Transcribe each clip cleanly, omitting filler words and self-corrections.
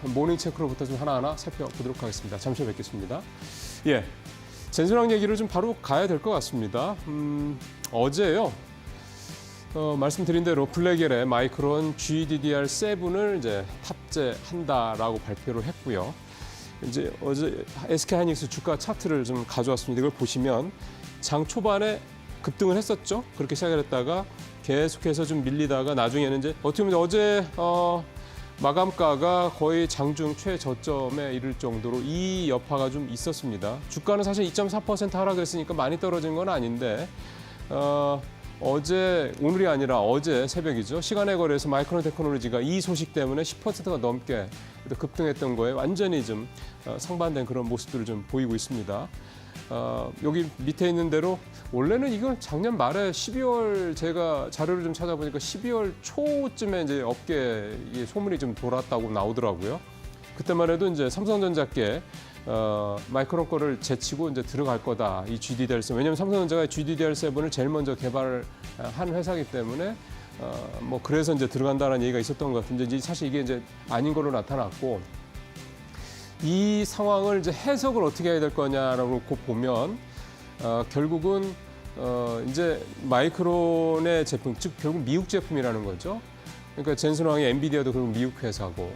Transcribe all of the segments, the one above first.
모닝 체크로부터 좀 하나하나 살펴보도록 하겠습니다. 잠시 후에 뵙겠습니다. 예, 젠슨왕 얘기를 좀 바로 가야 될 것 같습니다. 어제요. 말씀드린 대로 블랙엘의 마이크론 GDDR7을 이제 탑재한다라고 발표를 했고요. 이제 어제 SK하이닉스 주가 차트를 좀 가져왔습니다. 이걸 보시면 장 초반에 급등을 했었죠. 그렇게 시작을 했다가 계속해서 좀 밀리다가 나중에는 이제 어떻게 보면 어제 마감가가 거의 장중 최저점에 이를 정도로 이 여파가 좀 있었습니다. 주가는 사실 2.4% 하락했으니까 많이 떨어진 건 아닌데 오늘이 아니라 어제 새벽이죠. 시간의 거래에서 마이크론 테크놀로지가 이 소식 때문에 10%가 넘게 급등했던 거에 완전히 좀 상반된 그런 모습들을 좀 보이고 있습니다. 여기 밑에 있는 대로 원래는 이건 작년 말에 12월 제가 자료를 좀 찾아보니까 12월 초쯤에 이제 업계에 소문이 좀 돌았다고 나오더라고요. 그때만 해도 이제 삼성전자께 마이크론 거를 제치고 이제 들어갈 거다. 이 GDDR7. 왜냐하면 삼성전자가 GDDR7을 제일 먼저 개발한 회사이기 때문에 뭐 그래서 이제 들어간다는 얘기가 있었던 것 같은데 이제 사실 이게 이제 아닌 걸로 나타났고 이 상황을 이제 해석을 어떻게 해야 될 거냐라고 보면 결국은 이제 마이크론의 제품, 즉 결국 미국 제품이라는 거죠. 그러니까 젠슨왕의 엔비디아도 결국 미국 회사고,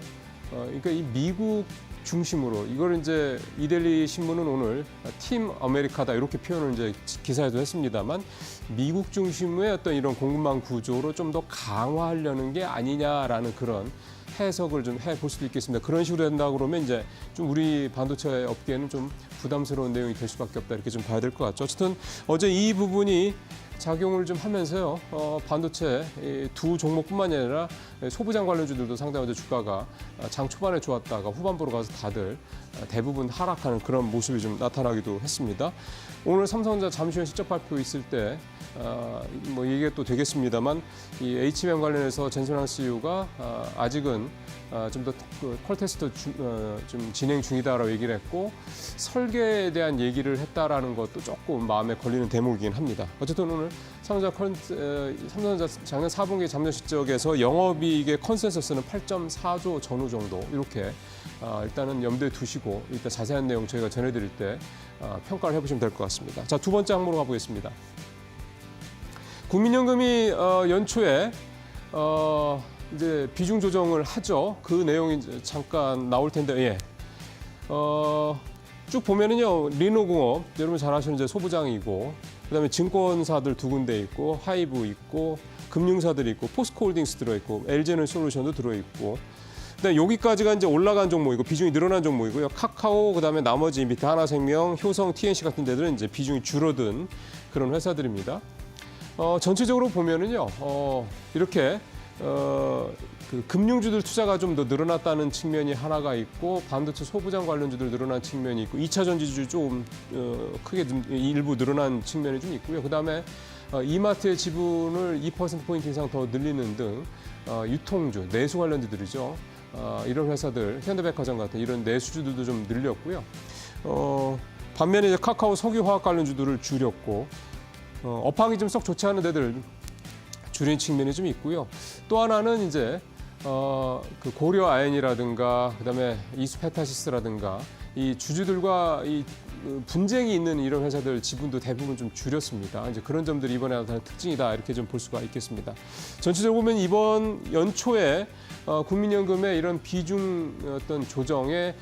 그러니까 이 미국 중심으로 이걸 이제 이데일리 신문은 오늘 팀 아메리카다 이렇게 표현을 이제 기사에도 했습니다만 미국 중심의 어떤 이런 공급망 구조로 좀 더 강화하려는 게 아니냐라는 그런 해석을 좀 해볼 수도 있겠습니다. 그런 식으로 된다 그러면 이제 좀 우리 반도체 업계는 좀 부담스러운 내용이 될 수밖에 없다 이렇게 좀 봐야 될 것 같죠. 어쨌든 어제 이 부분이 작용을 좀 하면서요. 반도체 두 종목뿐만이 아니라 소부장 관련주들도 상당히 어제 주가가 장 초반에 좋았다가 후반부로 가서 다들 대부분 하락하는 그런 모습이 좀 나타나기도 했습니다. 오늘 삼성전자 잠시 후에 실적 발표 있을 때 뭐 이게 또 되겠습니다만 이 HBM 관련해서 젠슨왕 CEO가 아직은 좀 더 퀄 테스트 좀 진행 중이다라고 얘기를 했고 설계에 대한 얘기를 했다라는 것도 조금 마음에 걸리는 대목이긴 합니다. 어쨌든 오늘 삼성전자 작년 4분기 작년 실적에서 영업이익의 컨센서스는 8.4조 전후 정도 이렇게 일단은 염두에 두시고 일단 자세한 내용 저희가 전해드릴 때 평가를 해보시면 될 것 같습니다. 자, 두 번째 항목으로 가보겠습니다. 국민연금이 연초에 이제 비중 조정을 하죠. 그 내용이 이제 잠깐 나올 텐데, 예. 쭉 보면은요, 리노공업, 여러분 잘 아시는 이제 소부장이고, 그다음에 증권사들 두 군데 있고, 하이브 있고, 금융사들 있고, 포스코홀딩스 들어있고, LG에너지솔루션도 들어있고, 그다음에 여기까지가 이제 올라간 종목이고 비중이 늘어난 종목이고요. 카카오, 그다음에 나머지 밑에 하나생명, 효성, TNC 같은 데들은 이제 비중이 줄어든 그런 회사들입니다. 전체적으로 보면은요, 이렇게 그 금융주들 투자가 좀 더 늘어났다는 측면이 하나가 있고 반도체 소부장 관련주들 늘어난 측면이 있고 2차 전지주 좀 크게 좀 일부 늘어난 측면이 좀 있고요. 그다음에 이마트의 지분을 2%포인트 이상 더 늘리는 등 유통주, 내수 관련주들이죠. 이런 회사들, 현대백화점 같은 이런 내수주들도 좀 늘렸고요. 반면에 이제 카카오 석유화학 관련주들을 줄였고 업황이 좀 썩 좋지 않은 데들 줄인 측면이 좀 있고요. 또 하나는 이제 그 고려 아연이라든가 그다음에 이수페타시스라든가 이 주주들과 이 분쟁이 있는 이런 회사들 지분도 대부분 좀 줄였습니다. 이제 그런 점들이 이번에 나타난 특징이다 이렇게 좀 볼 수가 있겠습니다. 전체적으로 보면 이번 연초에 국민연금의 이런 비중 어떤 조정에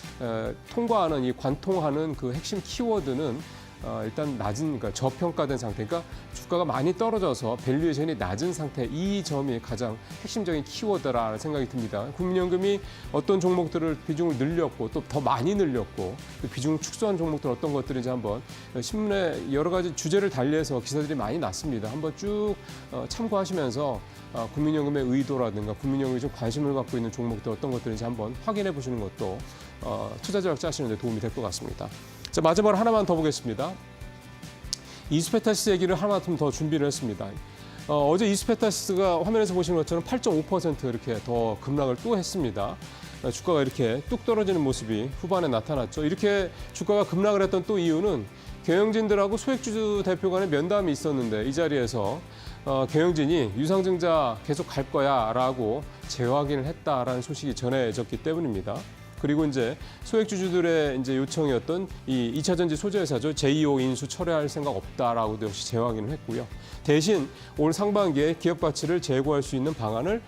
통과하는 이 관통하는 그 핵심 키워드는 일단 낮은, 그러니까 저평가된 상태, 그러니까 주가가 많이 떨어져서 밸류에이션이 낮은 상태, 이 점이 가장 핵심적인 키워드라는 생각이 듭니다. 국민연금이 어떤 종목들을 비중을 늘렸고 또 더 많이 늘렸고 그 비중을 축소한 종목들 어떤 것들인지 한번 신문에 여러 가지 주제를 달리해서 기사들이 많이 났습니다. 한번 쭉 참고하시면서 국민연금의 의도라든가 국민연금이 좀 관심을 갖고 있는 종목들 어떤 것들인지 한번 확인해 보시는 것도 투자 전략 짜시는 데 도움이 될 것 같습니다. 자, 마지막으로 하나만 더 보겠습니다. 이수페타시스 얘기를 하나 좀 더 준비를 했습니다. 어제 이수페타시스가 화면에서 보시는 것처럼 8.5% 이렇게 더 급락을 또 했습니다. 주가가 이렇게 뚝 떨어지는 모습이 후반에 나타났죠. 이렇게 주가가 급락을 했던 또 이유는 경영진들하고 소액주주 대표 간의 면담이 있었는데 이 자리에서 경영진이 유상증자 계속 갈 거야라고 재확인을 했다라는 소식이 전해졌기 때문입니다. 그리고 이제 소액주주들의 이제 요청이었던 이 2차 전지 소재 회사죠. 제2호 인수 철회할 생각 없다라고도 역시 재확인을 했고요. 대신 올 상반기에 기업 가치를 제고할 수 있는 방안을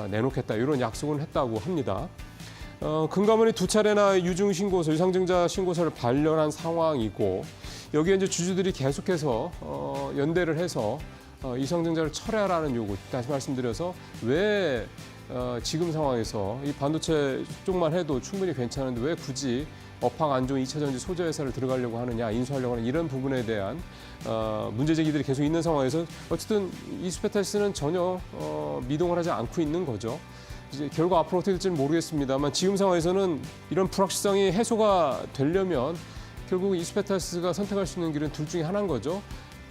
내놓겠다 이런 약속을 했다고 합니다. 금감원이 두 차례나 유증 신고서, 유상증자 신고서를 발령한 상황이고 여기에 이제 주주들이 계속해서 연대를 해서 유상증자를 철회하라는 요구. 다시 말씀드려서 왜 지금 상황에서 이 반도체 쪽만 해도 충분히 괜찮은데 왜 굳이 업황 안 좋은 2차 전지 소재 회사를 들어가려고 하느냐, 인수하려고 하는 이런 부분에 대한 문제 제기들이 계속 있는 상황에서 어쨌든 이스페탈스는 전혀 미동을 하지 않고 있는 거죠. 이제 결과 앞으로 어떻게 될지는 모르겠습니다만 지금 상황에서는 이런 불확실성이 해소가 되려면 결국 이스페탈스가 선택할 수 있는 길은 둘 중에 하나인 거죠.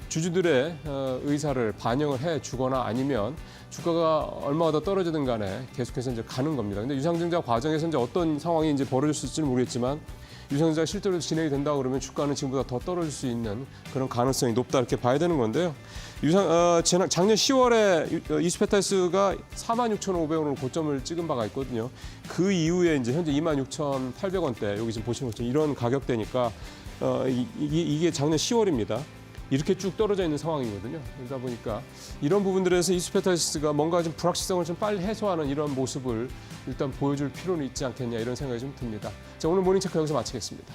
주주들의 의사를 반영을 해 주거나 아니면 주가가 얼마가 더 떨어지든 간에 계속해서 이제 가는 겁니다. 근데 유상증자 과정에서 이제 어떤 상황이 이제 벌어질지는 모르겠지만 유상증자가 실제로 진행이 된다 그러면 주가는 지금보다 더 떨어질 수 있는 그런 가능성이 높다 이렇게 봐야 되는 건데요. 작년 10월에 이스페탈스가 46,500원으로 고점을 찍은 바가 있거든요. 그 이후에 이제 현재 26,800원대 여기 지금 보시는 것처럼 이런 가격대니까 이게 작년 10월입니다. 이렇게 쭉 떨어져 있는 상황이거든요. 그러다 보니까 이런 부분들에서 이스페탈스가 뭔가 좀 불확실성을 좀 빨리 해소하는 이런 모습을 일단 보여줄 필요는 있지 않겠냐 이런 생각이 좀 듭니다. 자, 오늘 모닝체크 여기서 마치겠습니다.